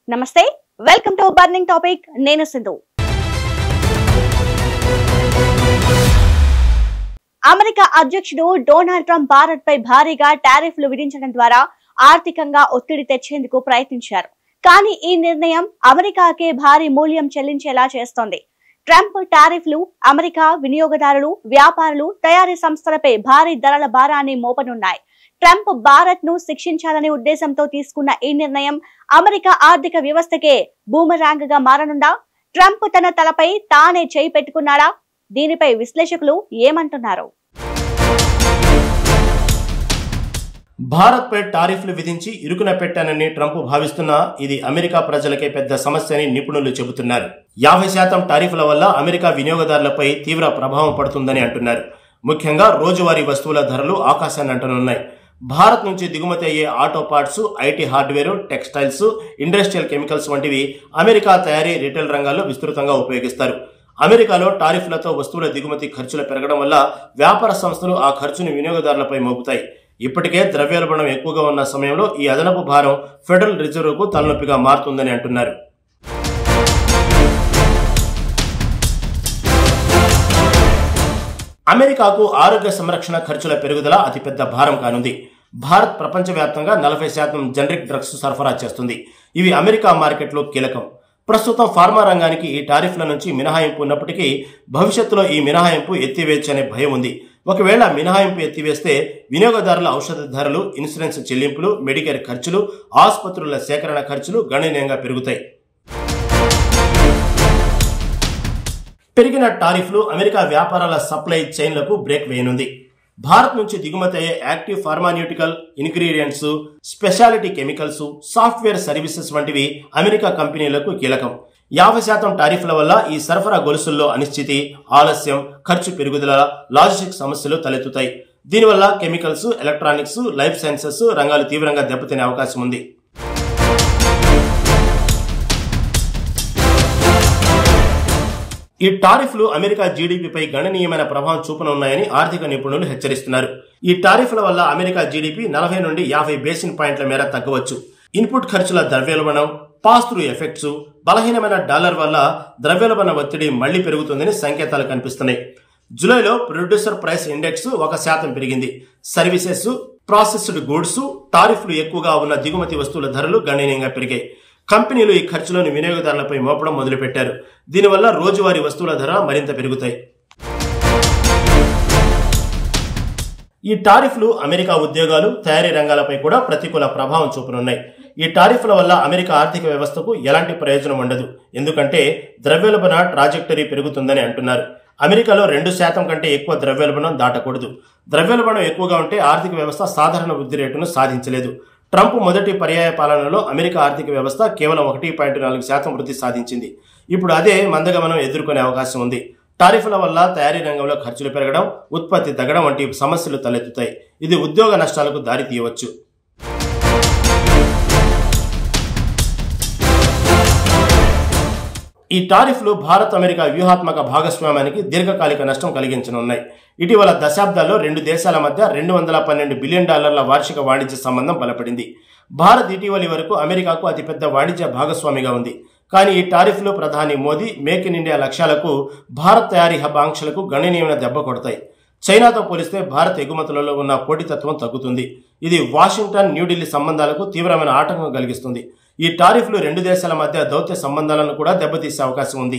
నమస్తే welcome to burning topic నేను Sindhu America అధ్యక్షుడు డొనాల్డ్ ట్రంప్ భారత్ పై భారీగా టారిఫ్లు విధించడం ద్వారా ఆర్థికంగా ఒత్తిడి తెచ్చేందుకు ప్రయత్నించారు. కానీ ఈ నిర్ణయం అమెరికాకే భారీ మూల్యం చెల్లించేలా చేస్తోంది. ట్రంప్ టారిఫ్లు అమెరికా వినియోగదారులు, వ్యాపారులు, తయారీ సంస్థలపై భారీ ధరల భారాన్ని మోపనున్నాయి. ట్రంప్ భారత్ ను శిక్షించాలనే ఉద్దేశంతో తీసుకున్న ఈ నిర్ణయం అమెరికా ఆర్థిక వ్యవస్థకే బూమరాంగ్ గా మారనుందా? ట్రంప్ తన తలపై తానే చేయి పెట్టుకున్నాడా? దీనిపై విశ్లేషకులు ఏమంటున్నారు? భారత్ పై టారిఫ్లు విధించి ఇరుకున పెట్టానని ట్రంప్ భావిస్తున్నా ఇది అమెరికా ప్రజలకే పెద్ద సమస్య అని నిపుణులు చెబుతున్నారు. 50% టారిఫ్ల వల్ల అమెరికా వినియోగదారులపై తీవ్ర ప్రభావం పడుతుందని అంటున్నారు. ముఖ్యంగా రోజువారీ వస్తువుల ధరలు ఆకాశాన్ని అంటనున్నాయి. భారత్ నుంచి దిగుమతి అయ్యే auto parts, IT hardware, textiles, industrial chemicals వంటివి అమెరికా తయారీ, రిటైల్ రంగాల్లో విస్తృతంగా ఉపయోగిస్తారు. అమెరికాలో టారిఫ్లతో వస్తువుల దిగుమతి ఖర్చులు పెరగడం వల్ల వ్యాపార సంస్థలు ఆ ఖర్చును వినియోగదారులపై మోపుతాయి. ఇప్పటికే ద్రవ్యోల్బణం ఎక్కువగా ఉన్న సమయంలో ఈ అదనపు భారం ఫెడరల్ రిజర్వ్కు తలనొప్పిగా మారుతుందని అంటున్నారు. అమెరికాకు ఆరోగ్య సంరక్షణ ఖర్చుల పెరుగుదల అతిపెద్ద భారం కానుంది. భారత్ ప్రపంచవ్యాప్తంగా 40% జనరిక్ డ్రగ్స్ సరఫరా చేస్తుంది. ఇవి అమెరికా మార్కెట్లో కీలకం. ప్రస్తుతం ఫార్మా రంగానికి ఈ టారిఫ్ల నుంచి మినహాయింపు ఉన్నప్పటికీ భవిష్యత్తులో ఈ మినహాయింపు ఎత్తివేయచ్చు అనే భయం ఉంది. ఒకవేళ మినహాయింపు ఎత్తివేస్తే వినియోగదారుల ఔషధ ధరలు, ఇన్సూరెన్స్ చెల్లింపులు, మెడికేర్ ఖర్చులు, ఆసుపత్రుల సేకరణ ఖర్చులు గణనీయంగా పెరుగుతాయి. పెరిగిన టారిఫ్లు అమెరికా వ్యాపారాల సప్లై చైన్లకు బ్రేక్ వేయనుంది. భారత్ నుంచి దిగుమతి అయ్యే active pharmaceutical ingredients, speciality chemicals, software services వంటివి అమెరికా కంపెనీలకు కీలకం. 50% టారిఫ్ల వల్ల ఈ సరఫరా గొలుసుల్లో అనిశ్చితి, ఆలస్యం, ఖర్చు పెరుగుదల, లాజిస్టిక్ సమస్యలు తలెత్తుతాయి. దీనివల్ల కెమికల్స్, ఎలక్ట్రానిక్స్, లైఫ్ సైన్సెస్ రంగాలు తీవ్రంగా దెబ్బతినే అవకాశం ఉంది. ఈ టారిఫ్లు అమెరికా జీడీపీపై గణనీయమైన ప్రభావం చూపనున్నాయని ఆర్థిక నిపుణులు హెచ్చరిస్తున్నారు. ఈ టారిఫ్ల వల్ల అమెరికా జీడీపీ 40 నుండి 50 బేసిన్ పాయింట్ల మేర తగ్గవచ్చు. ఇన్పుట్ ఖర్చుల ద్రవ్యోల్బణం, పాస్ త్రూ ఎఫెక్ట్స్, బలహీనమైన డాలర్ వల్ల ద్రవ్యోల్బణ ఒత్తిడి మళ్లీ పెరుగుతుందని సంకేతాలు కనిపిస్తున్నాయి. జూలైలో ప్రొడ్యూసర్ ప్రైస్ ఇండెక్స్ 1% పెరిగింది. సర్వీసెస్, ప్రాసెస్డ్ గూడ్స్, టారిఫ్లు ఎక్కువగా ఉన్న దిగుమతి వస్తువుల ధరలు గణనీయంగా పెరిగాయి. కంపెనీలు ఈ ఖర్చులను వినియోగదారులపై మోపడం మొదలుపెట్టారు. దీనివల్ల రోజువారీ వస్తువుల ధర మరింత పెరుగుతాయి. ఈ టారిఫ్లు అమెరికా ఉద్యోగాలు, తయారీ రంగాలపై కూడా ప్రతికూల ప్రభావం చూపనున్నాయి. ఈ టారిఫ్ల వల్ల అమెరికా ఆర్థిక వ్యవస్థకు ఎలాంటి ప్రయోజనం ఉండదు. ఎందుకంటే ద్రవ్యోల్బణ ట్రాజెక్టరీ పెరుగుతుందని అంటున్నారు. అమెరికాలో 2% కంటే ఎక్కువ ద్రవ్యోల్బణం దాటకూడదు. ద్రవ్యోల్బణం ఎక్కువగా ఉంటే ఆర్థిక వ్యవస్థ సాధారణ వృద్ధి రేటును సాధించలేదు. ట్రంప్ మొదటి పర్యాయ పాలనలో అమెరికా ఆర్థిక వ్యవస్థ కేవలం 1.4% వృద్ధి సాధించింది. ఇప్పుడు అదే మందగమనం ఎదుర్కొనే అవకాశం ఉంది. టారిఫ్ల వల్ల తయారీ రంగంలో ఖర్చులు పెరగడం, ఉత్పత్తి తగ్గడం వంటి సమస్యలు తలెత్తుతాయి. ఇది ఉద్యోగ నష్టాలకు దారి తీయవచ్చు. ఈ టారిఫ్లు భారత్ అమెరికా వ్యూహాత్మక భాగస్వామ్యానికి దీర్ఘకాలిక నష్టం కలిగించనున్నాయి. ఇటీవల దశాబ్దాల్లో 2 దేశాల మధ్య $212 బిలియన్ వార్షిక వాణిజ్య సంబంధం బలపడింది. భారత్ ఇటీవలి వరకు అమెరికాకు అతిపెద్ద వాణిజ్య భాగస్వామిగా ఉంది. కానీ ఈ టారిఫ్లు ప్రధాని మోదీ మేక్ ఇన్ ఇండియా లక్ష్యాలకు, భారత్ తయారీ హబ్ ఆంక్షలకు గణనీయమైన దెబ్బ కొడతాయి. చైనాతో పోలిస్తే భారత్ ఎగుమతులలో ఉన్న పోటీతత్వం తగ్గుతుంది. ఇది వాషింగ్టన్, న్యూఢిల్లీ సంబంధాలకు తీవ్రమైన ఆటంకం కలిగిస్తుంది. ఈ టారిఫ్లు 2 దేశాల మధ్య దౌత్య సంబంధాలను కూడా దెబ్బతీసే అవకాశం ఉంది.